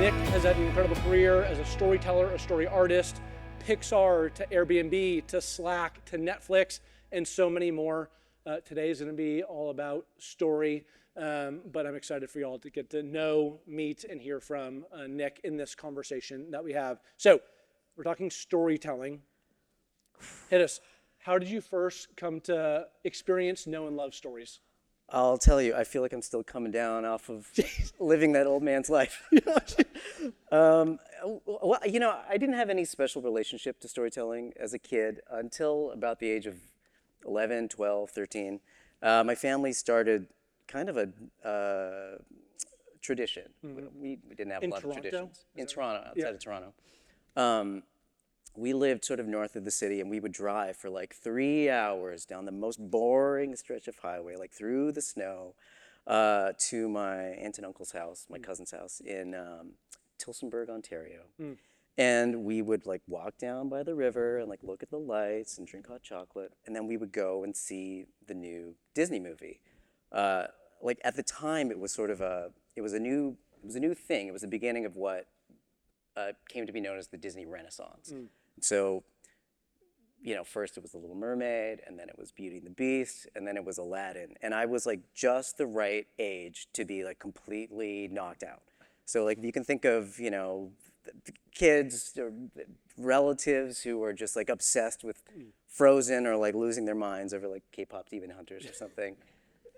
Nick has had an incredible career as a storyteller, a story artist, Pixar to Airbnb to Slack to Netflix, and so many more. Today is going to be all about story, but I'm excited for y'all to get to know, meet, and hear from Nick in this conversation that we have. So we're talking storytelling. Hit us. How did you first come to experience, know, and love stories? I'll tell you, I feel like I'm still coming down off of living that old man's life. Well, I didn't have any special relationship to storytelling as a kid until about the age of 11, 12, 13. My family started kind of a tradition. We didn't have a lot of traditions. In Toronto, outside of Toronto. We lived sort of north of the city, and we would drive for like 3 hours down the most boring stretch of highway, like through the snow, to my aunt and uncle's house, my cousin's house in Tillsonburg, Ontario. And we would like walk down by the river and like look at the lights and drink hot chocolate, and then we would go and see the new Disney movie. Like at the time, it was sort of a new thing. It was the beginning of what came to be known as the Disney Renaissance. So, first it was The Little Mermaid, and then it was Beauty and the Beast, and then it was Aladdin. And I was like just the right age to be like completely knocked out. So like you can think of, kids or relatives who are just like obsessed with Frozen or like losing their minds over like K-pop Demon Hunters or something.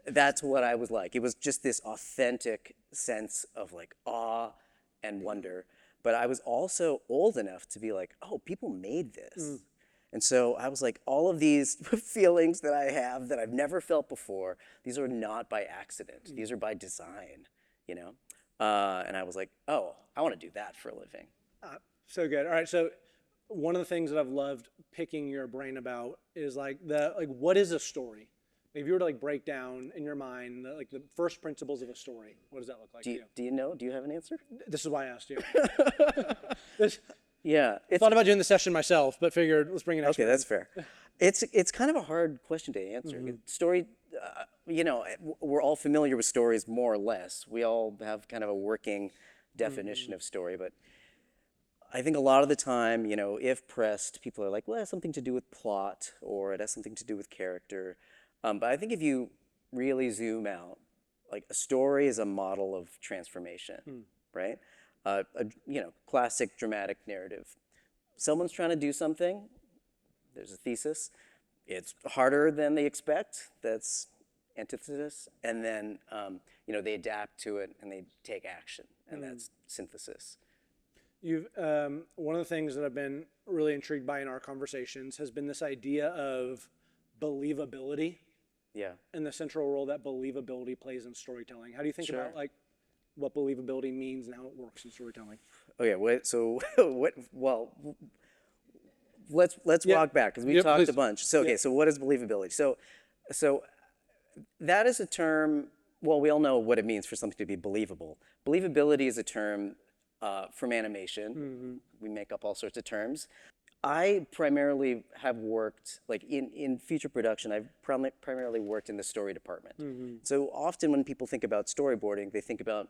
That's what I was like. It was just this authentic sense of like awe and wonder. But I was also old enough to be like, oh, people made this. And so I was like, all of these feelings that I have that I've never felt before, these are not by accident. These are by design, And I was like, oh, I want to do that for a living. So good. All right. So one of the things that I've loved picking your brain about is what is a story? If you were to like break down in your mind the first principles of a story, what does that look like to you? Do you know? Do you have an answer? This is why I asked you. Yeah. I thought about doing the session myself, but figured let's bring it. Okay, that's fair. It's kind of a hard question to answer. Story, we're all familiar with stories more or less. We all have kind of a working definition of story, but I think a lot of the time, if pressed, people are like, well, it has something to do with plot, or it has something to do with character. But I think if you really zoom out, like a story is a model of transformation, right? Classic dramatic narrative. Someone's trying to do something. There's a thesis. It's harder than they expect. That's antithesis. And then, they adapt to it and they take action. And that's synthesis. One of the things that I've been really intrigued by in our conversations has been this idea of believability. Yeah. And the central role that believability plays in storytelling. How do you think about what believability means and how it works in storytelling? Okay, well, let's walk back because we talked a bunch. So so what is believability? So that is a term, well, we all know what it means for something to be believable. Believability is a term from animation. We make up all sorts of terms. I primarily have worked, like in feature production, I've primarily worked in the story department. So often when people think about storyboarding, they think about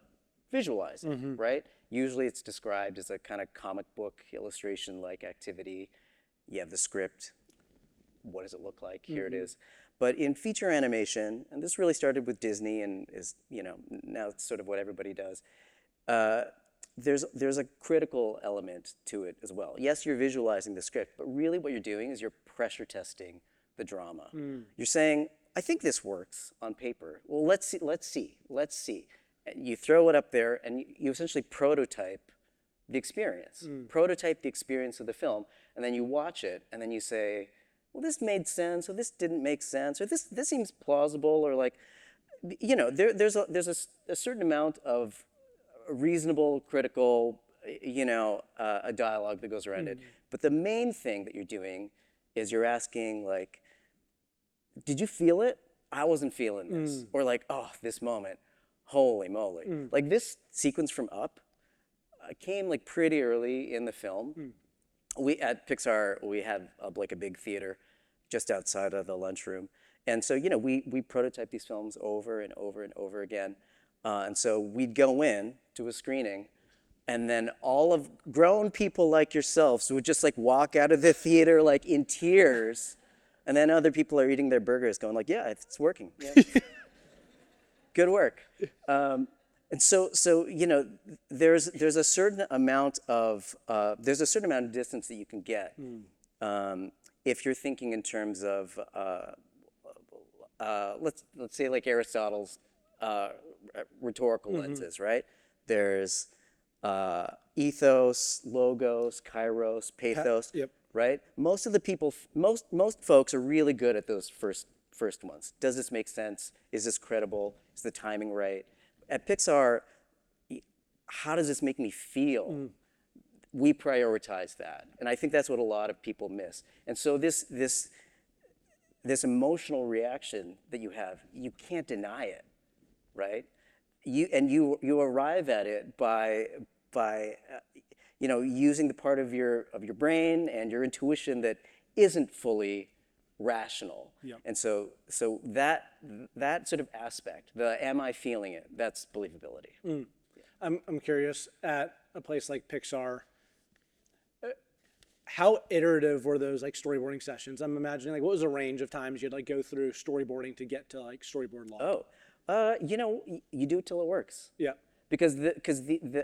visualizing, right? Usually it's described as a kind of comic book illustration-like activity. You have the script. What does it look like? Here it is. But in feature animation, and this really started with Disney and is, now it's sort of what everybody does, there's a critical element to it as well. Yes, you're visualizing the script, but really what you're doing is you're pressure testing the drama. You're saying, I think this works on paper. Well, let's see. And you throw it up there and you essentially prototype the experience. Prototype the experience of the film, and then you watch it, and then you say, well, this made sense, or this didn't make sense, or this seems plausible, or like, there's a certain amount of reasonable, critical, a dialogue that goes around it. But the main thing that you're doing is you're asking, like, did you feel it? I wasn't feeling this. Or like, oh, this moment, holy moly. Like this sequence from Up came like pretty early in the film. We at Pixar, we had like a big theater just outside of the lunchroom. And so, we prototype these films over and over and over again. And so we'd go in to a screening And then all of grown people like yourselves would just like walk out of the theater like in tears. And then other people are eating their burgers going like, yeah, it's working. Yeah. Good work. And so there's a certain amount of distance that you can get if you're thinking in terms of let's say like Aristotle's rhetorical lenses, right? There's ethos, logos, kairos, pathos, Yep. right? Most of the people, most folks are really good at those first ones. Does this make sense? Is this credible? Is the timing right? At Pixar, how does this make me feel? We prioritize that, and I think that's what a lot of people miss. And so this emotional reaction that you have, you can't deny it, right? You arrive at it by using the part of your brain and your intuition that isn't fully rational. Yep. And so that sort of aspect, the am I feeling it, that's believability. I'm curious, at a place like Pixar, how iterative were those like storyboarding sessions? I'm imagining like what was the range of times you'd like go through storyboarding to get to like storyboard log? You do it till it works. Yeah. Because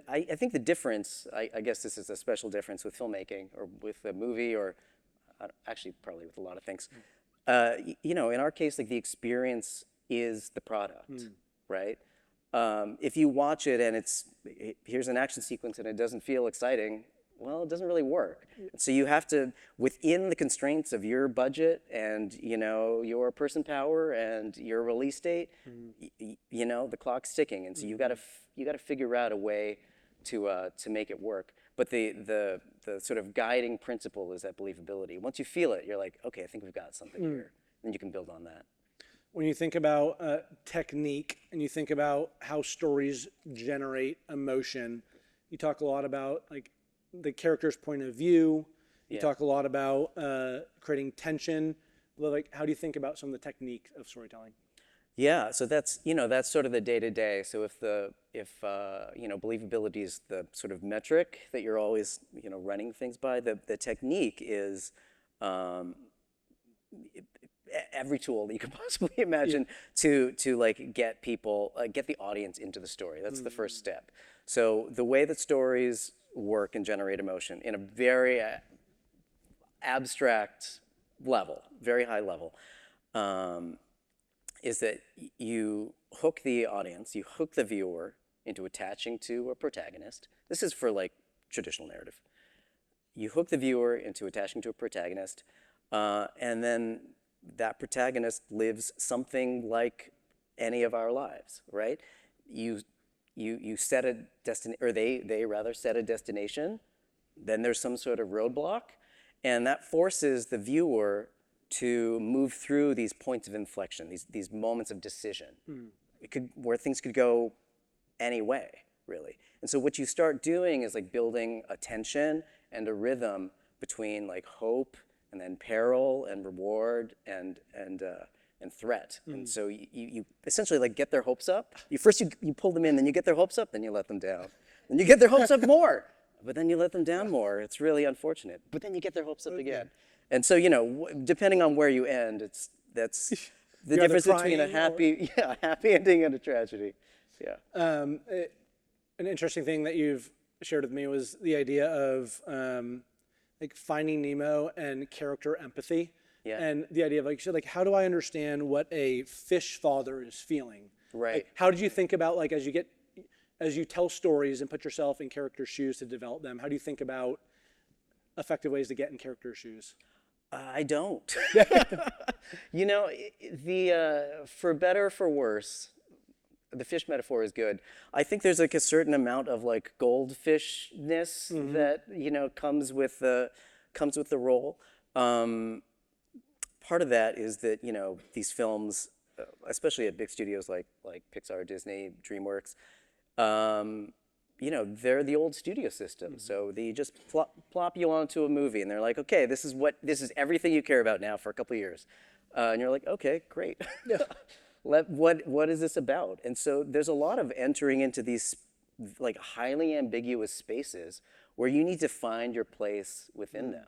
I think the difference, I guess this is a special difference with filmmaking or with a movie or actually probably with a lot of things. In our case, like the experience is the product, right? If you watch it and here's an action sequence and it doesn't feel exciting, well, it doesn't really work. So you have to, within the constraints of your budget and your person power and your release date, the clock's ticking, and so you got to figure out a way to make it work. But the sort of guiding principle is that believability. Once you feel it, you're like, okay, I think we've got something here, and you can build on that. When you think about technique and you think about how stories generate emotion, you talk a lot about like the character's point of view. You talk a lot about creating tension. Like, how do you think about some of the technique of storytelling? Yeah, so that's sort of the day-to-day. So if believability is the sort of metric that you're always running things by, the technique is every tool that you could possibly imagine to like get the audience into the story. That's the first step. So the way that stories work and generate emotion in a very abstract level, very high level, is that you hook the audience, you hook the viewer into attaching to a protagonist. This is for like traditional narrative. You hook the viewer into attaching to a protagonist, and then that protagonist lives something like any of our lives, right? You set a or they rather set a destination, then there's some sort of roadblock, and that forces the viewer to move through these points of inflection, these moments of decision. Where things could go any way, really. And so what you start doing is like building a tension and a rhythm between like hope and then peril and reward and threat. And so you essentially like get their hopes up. You pull them in, then you get their hopes up, then you let them down. Then you get their hopes up more, but then you let them down more. It's really unfortunate. But then you get their hopes up again. And so, depending on where you end, that's the difference between a happy ending and a tragedy. Yeah. An interesting thing that you've shared with me was the idea of like Finding Nemo and character empathy. Yeah. And the idea of like how do I understand what a fish father is feeling? Right. Like, how did you think about like as you tell stories and put yourself in characters' shoes to develop them? How do you think about effective ways to get in characters' shoes? I don't. For better or for worse, the fish metaphor is good. I think there's like a certain amount of like goldfishness that comes with the role. Part of that is that these films, especially at big studios like Pixar, Disney, DreamWorks, they're the old studio system. So they just plop you onto a movie, and they're like, okay, this is everything you care about now for a couple of years, and you're like, okay, great. What is this about? And so there's a lot of entering into these like highly ambiguous spaces where you need to find your place within them.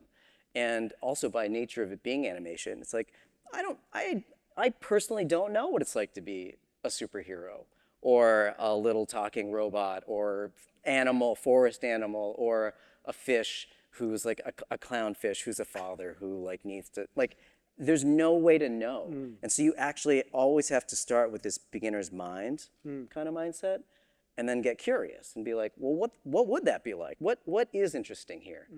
And also by nature of it being animation, it's like, I personally don't know what it's like to be a superhero or a little talking robot or forest animal, or a fish who's like a clownfish who's a father who like needs to, like, there's no way to know. And so you actually always have to start with this beginner's mind kind of mindset, and then get curious and be like, well, what would that be like? What is interesting here?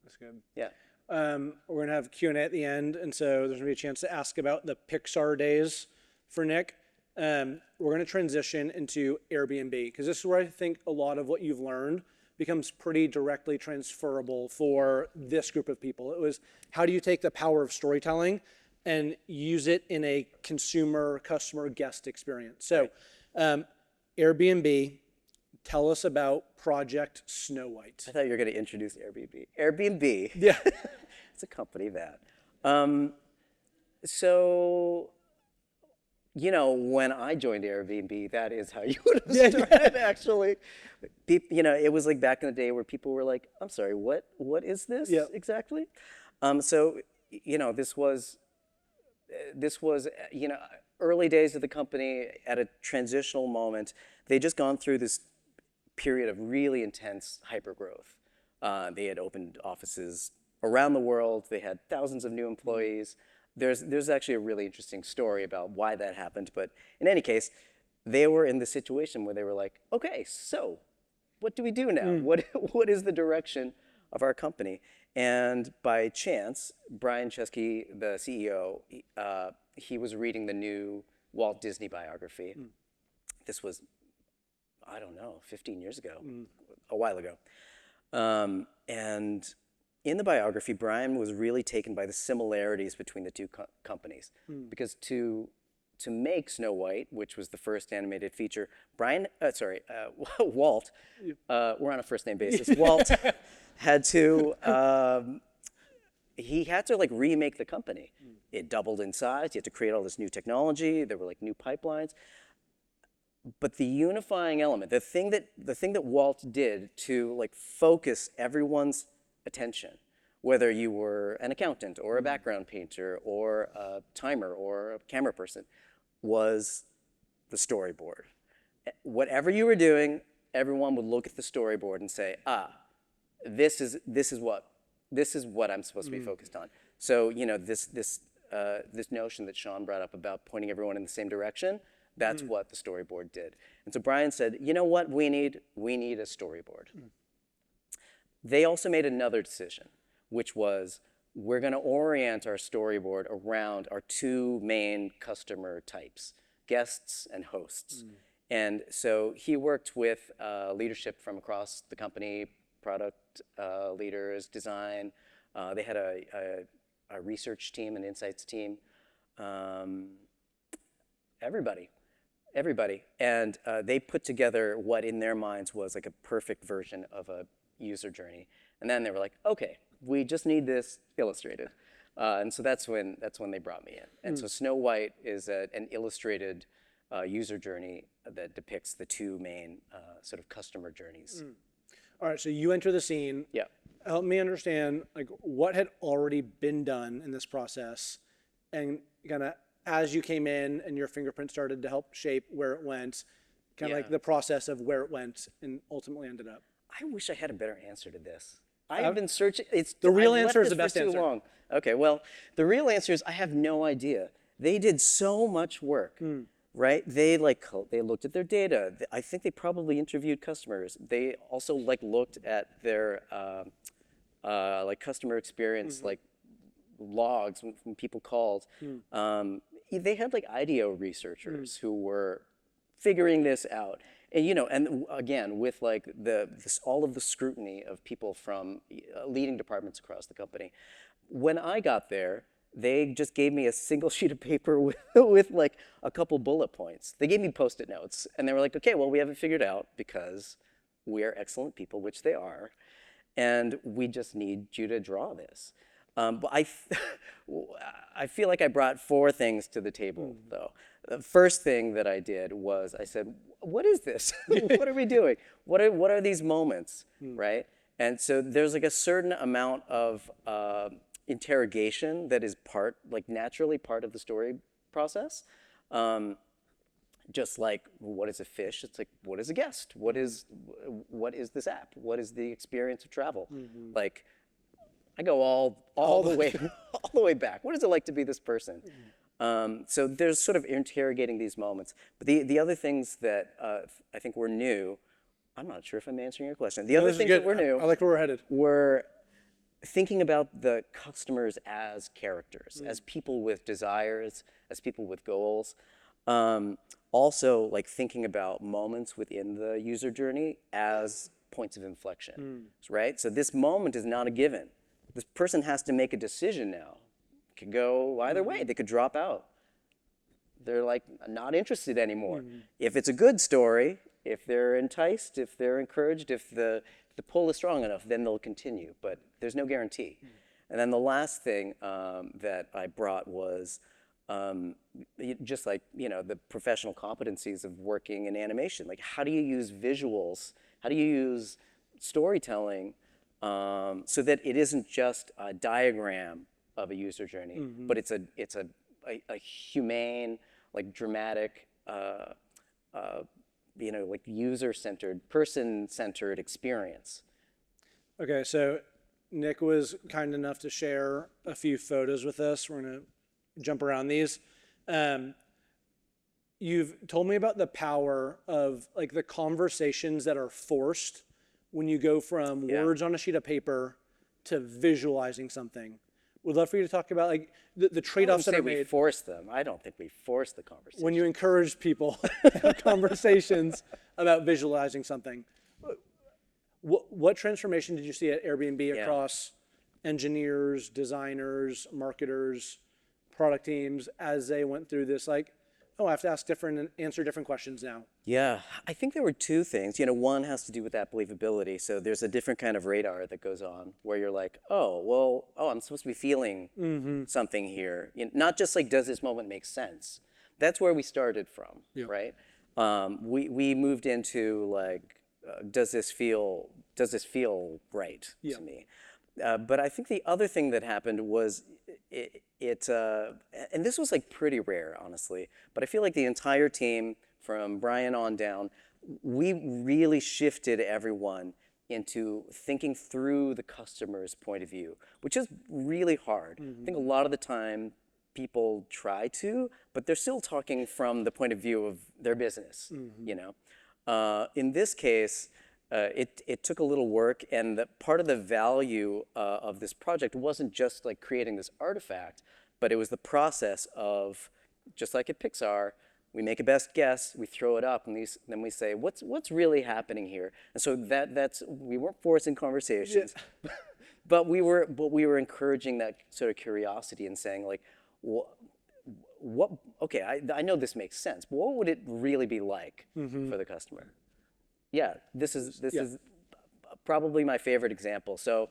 That's good. Yeah. We're going to have Q&A at the end, and so there's going to be a chance to ask about the Pixar days for Nick. We're going to transition into Airbnb, because this is where I think a lot of what you've learned becomes pretty directly transferable for this group of people. It was, how do you take the power of storytelling and use it in a consumer, customer, guest experience? So Airbnb, tell us about Project Snow White. I thought you were going to introduce Airbnb. Airbnb. Yeah. It's a company that. So, you know, when I joined Airbnb, that is how you would have started, actually. You know, it was like back in the day where people were like, I'm sorry, what is this exactly? So, you know, this was, you know, early days of the company at a transitional moment. They'd just gone through this period of really intense hypergrowth. They had opened offices around the world. They had thousands of new employees. There's actually a really interesting story about why that happened. But in any case, they were in the situation where they were like, okay, so what do we do now? What is the direction of our company? And by chance, Brian Chesky, the CEO, he was reading the new Walt Disney biography. This was, I don't know, 15 years ago, a while ago. And in the biography, Brian was really taken by the similarities between the two companies. Because to make Snow White, which was the first animated feature, Walt, we're on a first name basis, Walt had to, he had to like remake the company. It doubled in size, you had to create all this new technology, there were like new pipelines. But the unifying element, the thing that Walt did to like focus everyone's attention, whether you were an accountant or a background painter or a timer or a camera person, was the storyboard. Whatever you were doing, everyone would look at the storyboard and say, this is what I'm supposed to be focused on. So, you know, this notion that Sean brought up about pointing everyone in the same direction, that's what the storyboard did. And so Brian said, you know what we need? We need a storyboard. They also made another decision, which was, we're going to orient our storyboard around our two main customer types, guests and hosts. And so he worked with leadership from across the company, product leaders, design. They had a research team, an insights team, everybody. And they put together what in their minds was like a perfect version of a user journey. And then they were like, okay, we just need this illustrated. And so that's when they brought me in. And so Snow White is an illustrated user journey that depicts the two main sort of customer journeys. All right, so you enter the scene. Yeah. Help me understand like what had already been done in this process, and kind of as you came in and your fingerprint started to help shape where it went, kind of like the process of where it went and ultimately ended up. I wish I had a better answer to this. I've been searching. The real I've answer is left the this best for too answer. long. Okay, well, the real answer is I have no idea. They did so much work, right? They looked at their data. I think they probably interviewed customers. They also like looked at their like customer experience, like logs when people called. They had like ADDO researchers who were figuring this out. And, you know, and again, with like all of the scrutiny of people from leading departments across the company. When I got there, they just gave me a single sheet of paper with like a couple bullet points. They gave me Post-it notes, and they were like, okay, well, we haven't figured out because we are excellent people, which they are, and we just need you to draw this. But I feel like I brought four things to the table, though. The first thing that I did was I said, what is this? What are we doing? What are these moments, right? And so there's like a certain amount of interrogation that is naturally part of the story process. Just like, what is a fish? It's like, what is a guest? What is this app? What is the experience of travel? Like, I go all the way all the way back. What is it like to be this person? So there's sort of interrogating these moments. But the other things that I think were new, I'm not sure if I'm answering your question. The other things that were new, I like where we're headed. Were thinking about the customers as characters, as people with desires, as people with goals. Also, like thinking about moments within the user journey as points of inflection, right? So this moment is not a given. This person has to make a decision now. It could go either way. They could drop out. They're like not interested anymore. If it's a good story, if they're enticed, if they're encouraged, if the pull is strong enough, then they'll continue. But there's no guarantee. And then the last thing that I brought was just like, the professional competencies of working in animation. Like, how do you use visuals? How do you use storytelling so that it isn't just a diagram of a user journey, but it's a humane, like dramatic, like user-centered, person-centered experience. Okay, so Nick was kind enough to share a few photos with us. We're gonna jump around these. You've told me about the power of like the conversations that are forced when you go from words on a sheet of paper to visualizing something. Would love for you to talk about like the trade-offs that are made. We force them. I don't think we force the conversation. When you encourage people to have conversations about visualizing something. What transformation did you see at Airbnb across engineers, designers, marketers, product teams as they went through this, like, oh, I have to ask different and answer different questions now? Yeah, I think there were two things. One has to do with that believability. So there's a different kind of radar that goes on where you're like, I'm supposed to be feeling something here. Not just like, does this moment make sense? That's where we started from, right? We moved into like, does this feel right to me? But I think the other thing that happened was and this was like pretty rare, honestly, but I feel like the entire team from Brian on down, we really shifted everyone into thinking through the customer's point of view, which is really hard. I think a lot of the time people try to, but they're still talking from the point of view of their business, In this case, it took a little work, and part of the value of this project wasn't just like creating this artifact, but it was the process of, just like at Pixar, we make a best guess, we throw it up, and then we say, what's really happening here? And so we weren't forcing conversations, but we were encouraging that sort of curiosity and saying like, okay, I know this makes sense, but what would it really be like for the customer? Yeah, this is probably my favorite example. So,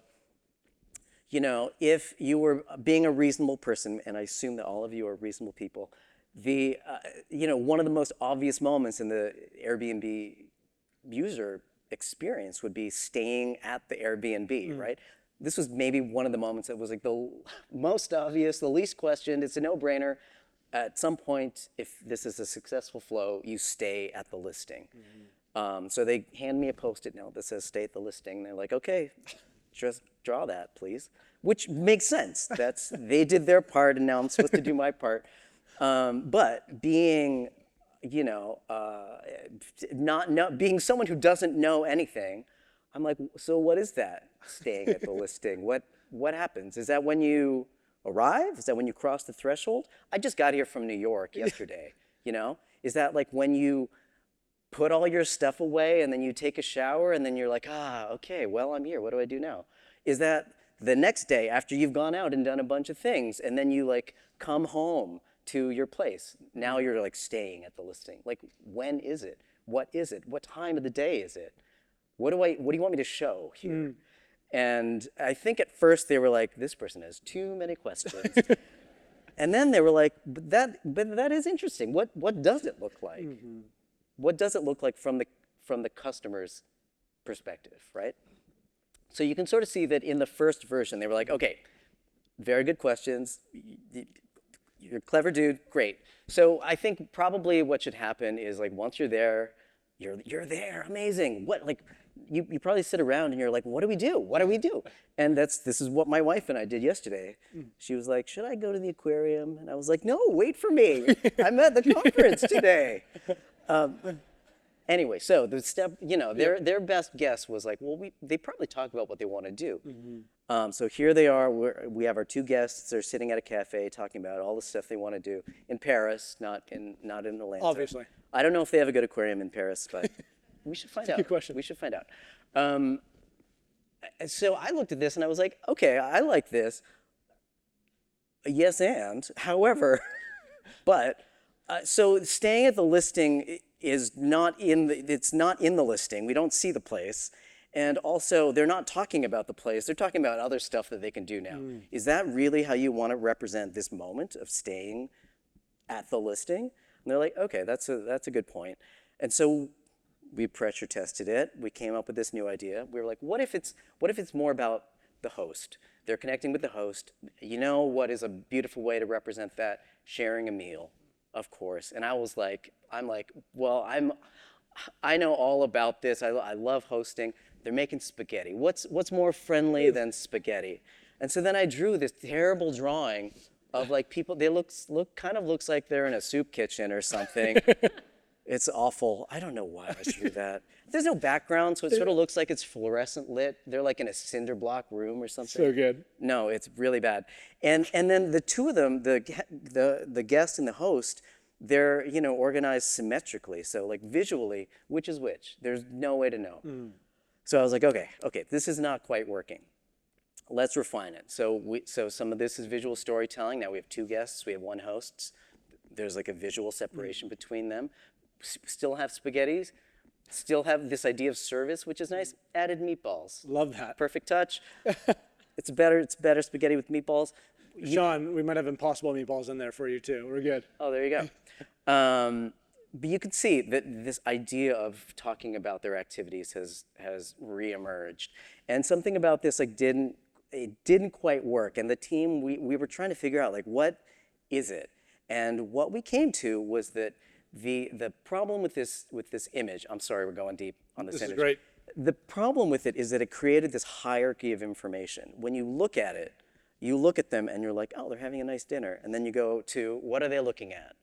if you were being a reasonable person, and I assume that all of you are reasonable people, one of the most obvious moments in the Airbnb user experience would be staying at the Airbnb, right? This was maybe one of the moments that was like the most obvious, the least questioned. It's a no-brainer. At some point, if this is a successful flow, you stay at the listing. So they hand me a Post-it note that says stay at the listing. They're like, okay, just draw that, please. Which makes sense. They did their part, and now I'm supposed to do my part. But being, being someone who doesn't know anything, I'm like, so what is that, staying at the listing? What happens? Is that when you arrive? Is that when you cross the threshold? I just got here from New York yesterday, Is that like when you put all your stuff away and then you take a shower and then you're like, okay, well, I'm here. What do I do now? Is that the next day after you've gone out and done a bunch of things and then you like come home to your place? Now you're like staying at the listing. Like, when is it? What is it? What time of the day is it? What do you want me to show here? And I think at first they were like, this person has too many questions. And then they were like, but that is interesting. What does it look like? What does it look like from the customer's perspective, right? So you can sort of see that in the first version, they were like, okay, very good questions. You're a clever dude, great. So I think probably what should happen is like once you're there, you're there, amazing. What like you probably sit around and you're like, what do we do? What do we do? And this is what my wife and I did yesterday. She was like, should I go to the aquarium? And I was like, no, wait for me. I'm at the conference today. Anyway, so the step, their best guess was like, well, they probably talk about what they want to do. So here they are. We have our two guests. They're sitting at a cafe talking about all the stuff they want to do in Paris, not in Atlanta. Obviously. I don't know if they have a good aquarium in Paris, but we should find out. Good question. We should find out. So I looked at this and I was like, okay, I like this. Yes, and however, but so staying at the listing is not in the listing. We don't see the place. And also, they're not talking about the place. They're talking about other stuff that they can do now. Is that really how you want to represent this moment of staying at the listing? And they're like, okay, that's a good point. And so we pressure tested it. We came up with this new idea. We were like, what if it's more about the host? They're connecting with the host. You know what is a beautiful way to represent that? Sharing a meal, of course. And I know all about this. I love hosting. They're making spaghetti. What's more friendly than spaghetti? And so then I drew this terrible drawing of like people. They looks like they're in a soup kitchen or something. It's awful. I don't know why I drew that. There's no background, so it sort of looks like it's fluorescent lit. They're like in a cinder block room or something. So good. No, it's really bad. And then the two of them, the guest and the host, they're organized symmetrically. So like visually, which is which? There's no way to know. So I was like, okay, this is not quite working. Let's refine it. So some of this is visual storytelling. Now we have two guests, we have one host. There's like a visual separation between them. Still have spaghettis, still have this idea of service, which is nice. Added meatballs. Love that. Perfect touch. It's better spaghetti with meatballs. Sean, we might have impossible meatballs in there for you too. We're good. Oh, there you go. But you can see that this idea of talking about their activities has reemerged, and something about this like didn't quite work. And the team we were trying to figure out like what is it, and what we came to was that the problem with this image. I'm sorry, we're going deep on this image. This is great. The problem with it is that it created this hierarchy of information. When you look at it, you look at them and you're like, oh, they're having a nice dinner, and then you go to what are they looking at,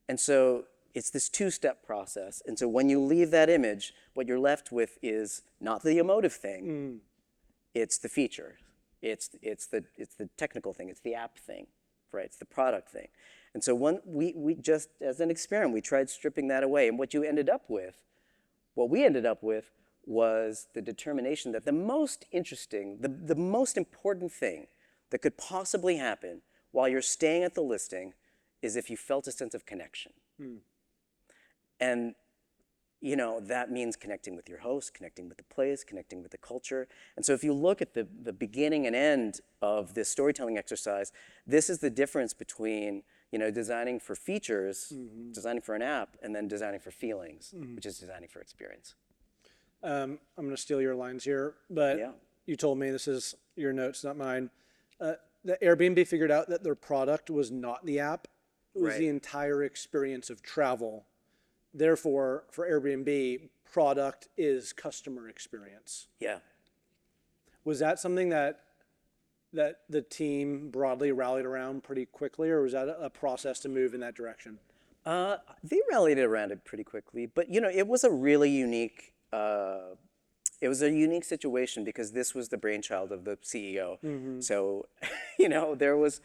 and so it's this two-step process. And so when you leave that image, what you're left with is not the emotive thing. It's the feature. It's the technical thing. It's the app thing, right? It's the product thing. And so when we just, as an experiment, we tried stripping that away. And what we ended up with was the determination that the most interesting, the most important thing that could possibly happen while you're staying at the listing is if you felt a sense of connection. And that means connecting with your host, connecting with the place, connecting with the culture. And so if you look at the beginning and end of this storytelling exercise, this is the difference between designing for features, designing for an app, and then designing for feelings, which is designing for experience. I'm going to steal your lines here, but Yeah. You told me, this is your notes, not mine. The Airbnb figured out that their product was not the app. It was Right. the entire experience of travel. Therefore, for Airbnb, product is customer experience. Yeah. Was that something that the team broadly rallied around pretty quickly, or was that a process to move in that direction? They rallied around it pretty quickly, but it was a really unique. It was a unique situation because this was the brainchild of the CEO. So, there was.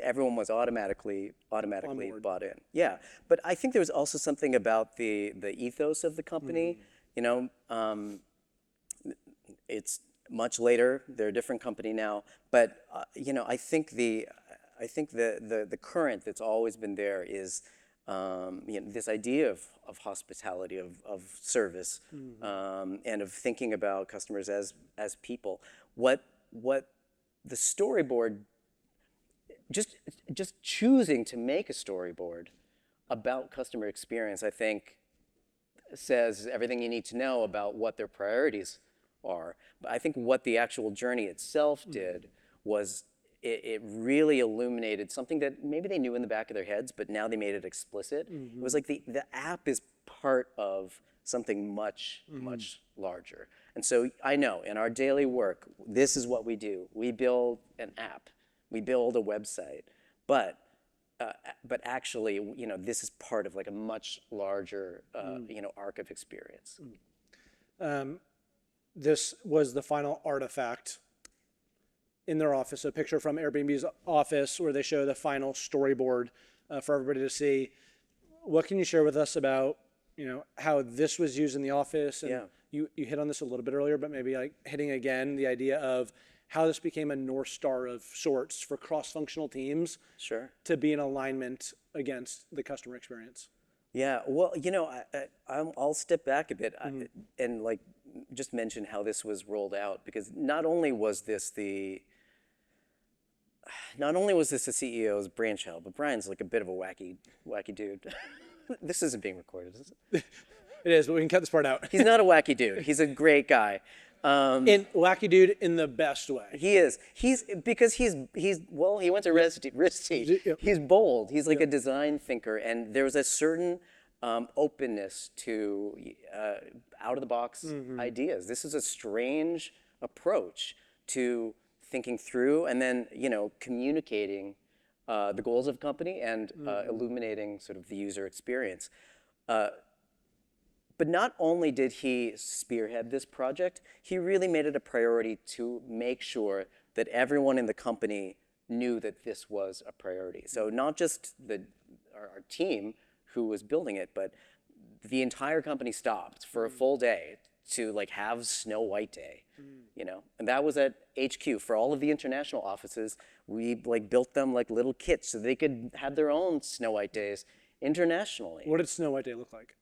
Everyone was automatically bought in. Yeah, but I think there was also something about the ethos of the company. It's much later. They're a different company now, but I think the current that's always been there is this idea of hospitality, of service, and of thinking about customers as people. What the storyboard just choosing to make a storyboard about customer experience, I think, says everything you need to know about what their priorities are. But I think what the actual journey itself did was it really illuminated something that maybe they knew in the back of their heads, but now they made it explicit. It was like the app is part of something much, much larger. And so I know in our daily work, this is what we do. We build an app, we build a website, but actually, this is part of like a much larger, arc of experience. This was the final artifact in their office, a picture from Airbnb's office where they show the final storyboard for everybody to see. What can you share with us about, how this was used in the office? And you hit on this a little bit earlier, but maybe like hitting again the idea of how this became a North Star of sorts for cross-functional teams to be in alignment against the customer experience. Yeah, well, I'll step back a bit and like just mention how this was rolled out, because not only was this the CEO's brainchild, but Brian's like a bit of a wacky dude. This isn't being recorded, is it? It is, but we can cut this part out. He's not a wacky dude. He's a great guy. In wacky dude in the best way. He is. He went to RISD. He's bold. He's like a design thinker, and there's a certain openness to out of the box ideas. This is a strange approach to thinking through and then communicating the goals of a company and illuminating sort of the user experience. But not only did he spearhead this project, he really made it a priority to make sure that everyone in the company knew that this was a priority. So not just our team who was building it, but the entire company stopped for a full day to like have Snow White Day, and that was at HQ. For all of the international offices, we like built them like little kits so they could have their own Snow White Days internationally. What did Snow White Day look like?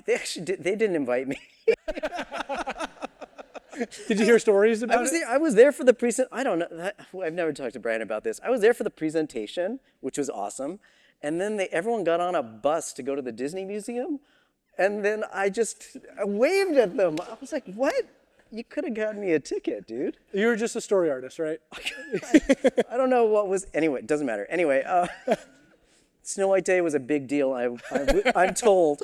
They didn't invite me. Did you hear stories about it? I was there for the I don't know. I've never talked to Brian about this. I was there for the presentation, which was awesome. And then everyone got on a bus to go to the Disney Museum. And then I waved at them. I was like, what? You could have gotten me a ticket, dude. You were just a story artist, right? I don't know what was, anyway, it doesn't matter. Anyway, Snow White Day was a big deal, I'm told.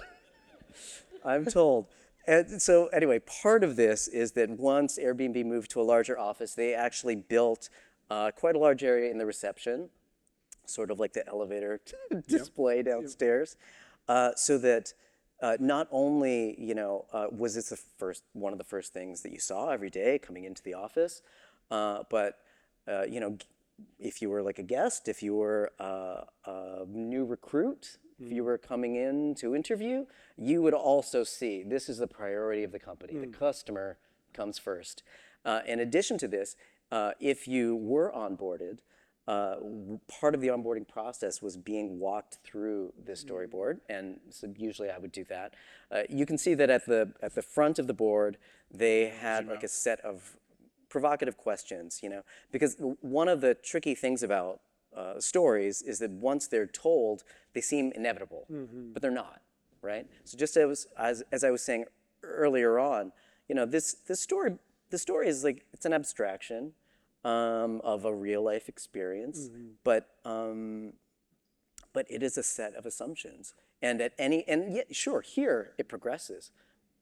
I'm told. And so anyway, part of this is that once Airbnb moved to a larger office, they actually built quite a large area in the reception, sort of like the elevator display downstairs, so that not only was this one of the first things that you saw every day coming into the office, but if you were like a guest, if you were a new recruit, if you were coming in to interview, you would also see this is the priority of the company. The customer comes first. In addition to this, if you were onboarded, part of the onboarding process was being walked through this storyboard, and so usually I would do that. You can see that at the front of the board, they had like a set of provocative questions, because one of the tricky things about stories is that once they're told, they seem inevitable, but they're not, right? So just as I was saying earlier on, the story is like, it's an abstraction of a real life experience, but it is a set of assumptions. And sure, here it progresses,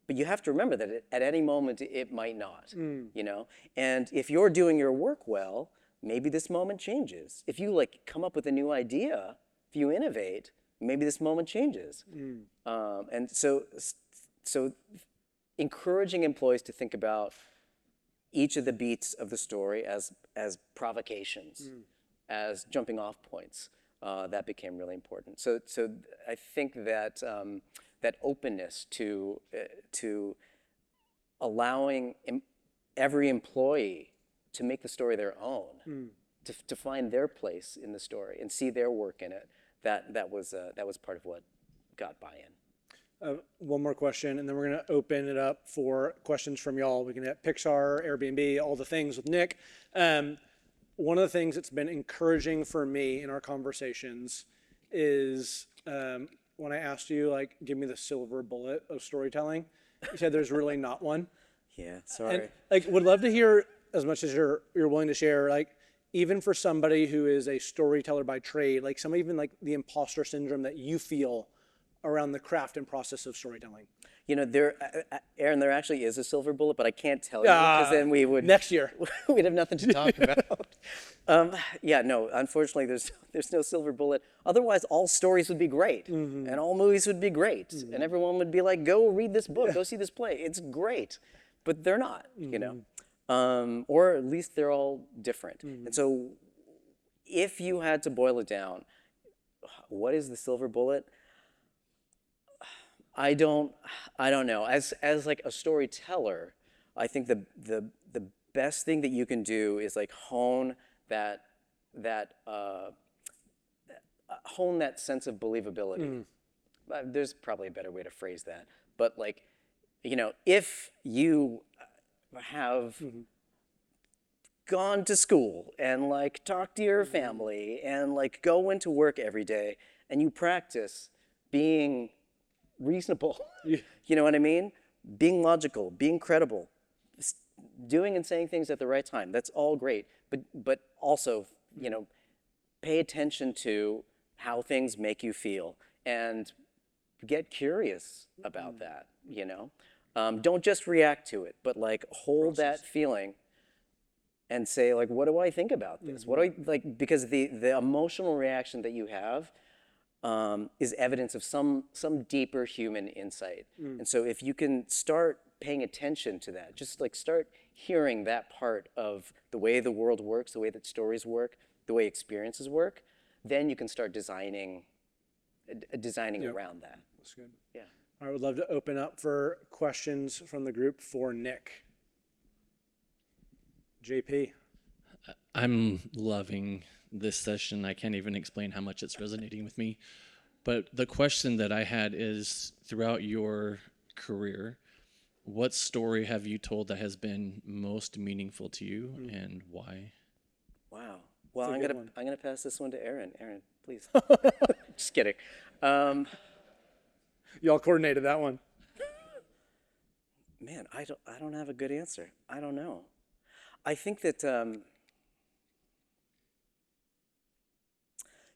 but you have to remember that at any moment it might not, And if you're doing your work well, maybe this moment changes. If you like come up with a new idea, if you innovate, maybe this moment changes. And so encouraging employees to think about each of the beats of the story as provocations, as jumping off points, that became really important. So I think that that openness to allowing every employee to make the story their own, to find their place in the story and see their work in it, that was part of what got buy-in. One more question, and then we're going to open it up for questions from y'all. We can hit Pixar, Airbnb, all the things with Nick. one of the things that's been encouraging for me in our conversations is when I asked you, like, give me the silver bullet of storytelling, you said there's really not one. Yeah, sorry. And like, would love to hear as much as you're willing to share, like, even for somebody who is a storyteller by trade, like some even like the imposter syndrome that you feel around the craft and process of storytelling. You know, Aaron, there actually is a silver bullet, but I can't tell you because then we would next year we'd have nothing to talk about. Yeah, no, unfortunately, there's no silver bullet. Otherwise, all stories would be great, and all movies would be great, and everyone would be like, "Go read this book, go see this play. It's great," but they're not, you know, or at least they're all different. And so, if you had to boil it down, what is the silver bullet? I don't know. As like a storyteller, I think the best thing that you can do is like hone that sense of believability. There's probably a better way to phrase that, but like, you know, if you have gone to school and like talked to your family and like go into work every day and you practice being reasonable, you know what I mean? Being logical, being credible, doing and saying things at the right time. That's all great. But also, you know, pay attention to how things make you feel and get curious about that, you know? Don't just react to it, but like hold that feeling and say like, what do I think about this? What do I like? Because the emotional reaction that you have is evidence of some deeper human insight. And so if you can start paying attention to that, just like start hearing that part of the way the world works, the way that stories work, the way experiences work, then you can start designing around that. That's good. Yeah. I would love to open up for questions from the group for Nick. JP. I'm loving this session. I can't even explain how much it's resonating with me. But the question that I had is, throughout your career, what story have you told that has been most meaningful to you and why? Wow. Well, I'm gonna pass this one to Aaron. Aaron, please. Just kidding. Y'all coordinated that one. Man, I don't have a good answer. I don't know. I think that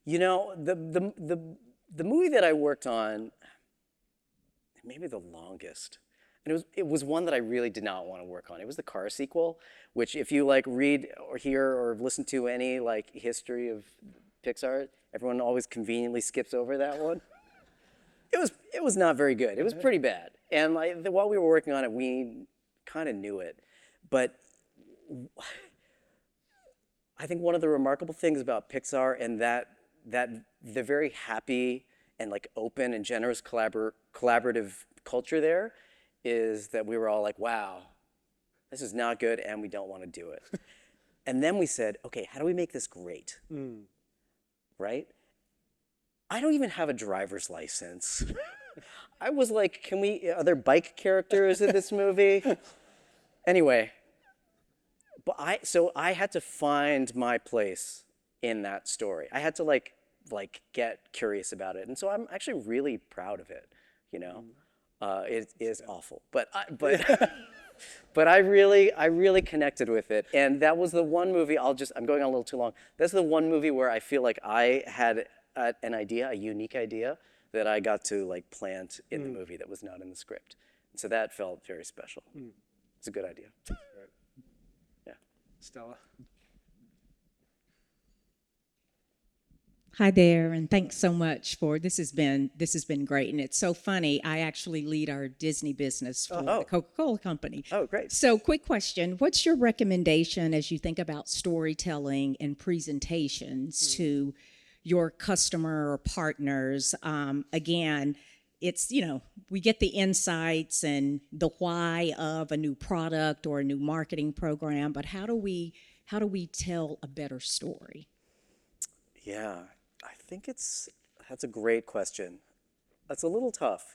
you know, the movie that I worked on, maybe the longest, and it was one that I really did not want to work on. It was the Cars sequel, which if you like read or hear or listen to any like history of Pixar, everyone always conveniently skips over that one. It was not very good. It was pretty bad. And like while we were working on it, we kind of knew it. But I think one of the remarkable things about Pixar and that the very happy and like open and generous collaborative culture there is that we were all like, wow, this is not good and we don't want to do it. And then we said, okay, how do we make this great? Right? I don't even have a driver's license. I was like, are there bike characters in this movie? Anyway, so I had to find my place in that story. I had to like get curious about it, and so I'm actually really proud of it. You know, it is awful, but I really connected with it, and that was the one movie. I'm going on a little too long. That's the one movie where I feel like I had an idea, a unique idea that I got to like plant in the movie that was not in the script, and so that felt very special. It's a good idea. Yeah, Stella. Hi there, and thanks so much for this has been great, and it's so funny. I actually lead our Disney business for the Coca-Cola Company. Oh, great. So, quick question: what's your recommendation as you think about storytelling and presentations to your customer or partners? Again, it's we get the insights and the why of a new product or a new marketing program, but how do we tell a better story? Yeah, I think that's a great question. That's a little tough,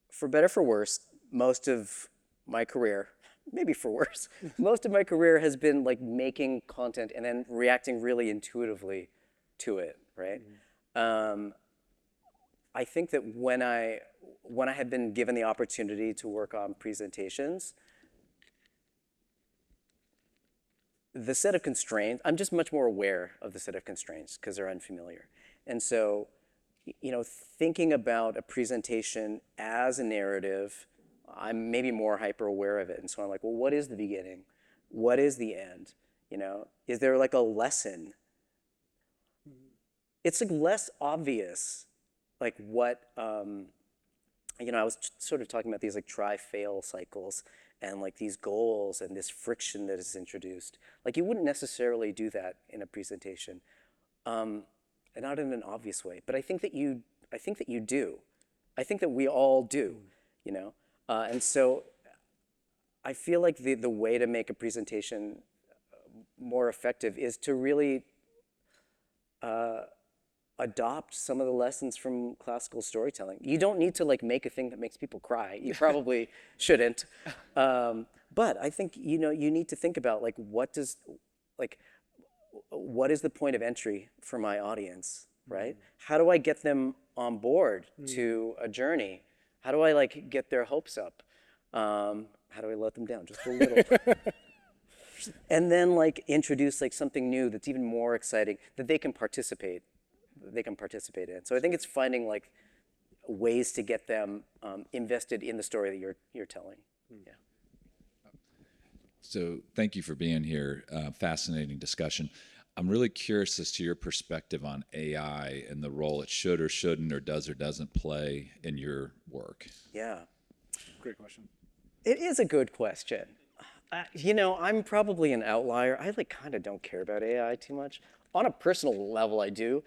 For better, for worse, most of my career maybe for worse, most of my career has been like making content and then reacting really intuitively to it, right? I think that when I had been given the opportunity to work on presentations, the set of constraints, I'm just much more aware of the set of constraints because they're unfamiliar. And so, thinking about a presentation as a narrative, I'm maybe more hyper aware of it. And so I'm like, well, what is the beginning? What is the end? Is there like a lesson? It's like less obvious, like what, I was sort of talking about these like try-fail cycles and like these goals and this friction that is introduced. Like you wouldn't necessarily do that in a presentation, and not in an obvious way. But I think that you do. I think that we all do, and so I feel like the way to make a presentation more effective is to really adopt some of the lessons from classical storytelling. You don't need to like make a thing that makes people cry. You probably shouldn't. But I think, you need to think about like, what is the point of entry for my audience, right? How do I get them on board to a journey? How do I like get their hopes up? How do I let them down just a little? And then like introduce like something new that's even more exciting that they can participate in. So I think it's finding like ways to get them invested in the story that you're telling. Yeah. So thank you for being here. Fascinating discussion. I'm really curious as to your perspective on AI and the role it should or shouldn't or does or doesn't play in your work. Yeah. Great question. It is a good question. I'm probably an outlier. I like kind of don't care about AI too much. On a personal level, I do.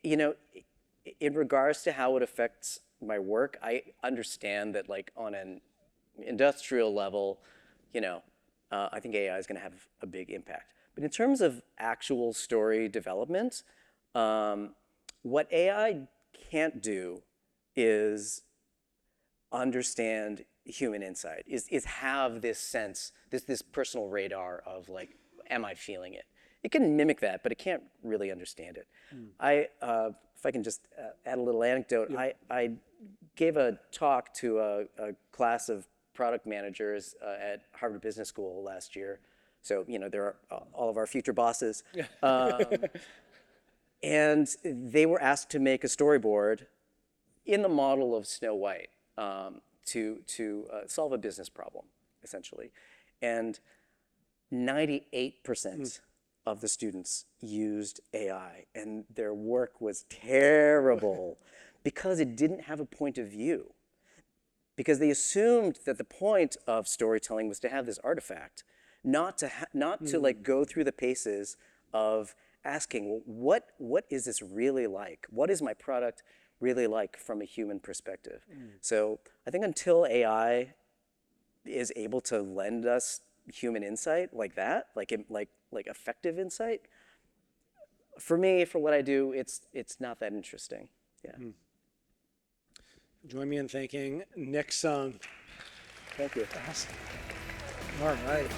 In regards to how it affects my work, I understand that like on an industrial level, I think AI is going to have a big impact. But in terms of actual story development, what AI can't do is understand human insight, is have this sense, this personal radar of like, am I feeling it? It can mimic that, but it can't really understand it. If I can just add a little anecdote, I gave a talk to a class of product managers at Harvard Business School last year. So, they're all of our future bosses. And they were asked to make a storyboard in the model of Snow White to solve a business problem, essentially. And 98% of the students used AI, and their work was terrible because it didn't have a point of view. Because they assumed that the point of storytelling was to have this artifact, not to like go through the paces of asking, well, what is this really like? What is my product really like from a human perspective? So I think until AI is able to lend us human insight like that, like effective insight, for me, for what I do, it's not that interesting. Yeah. Join me in thanking Nick Sung. Thank you. Awesome. All right.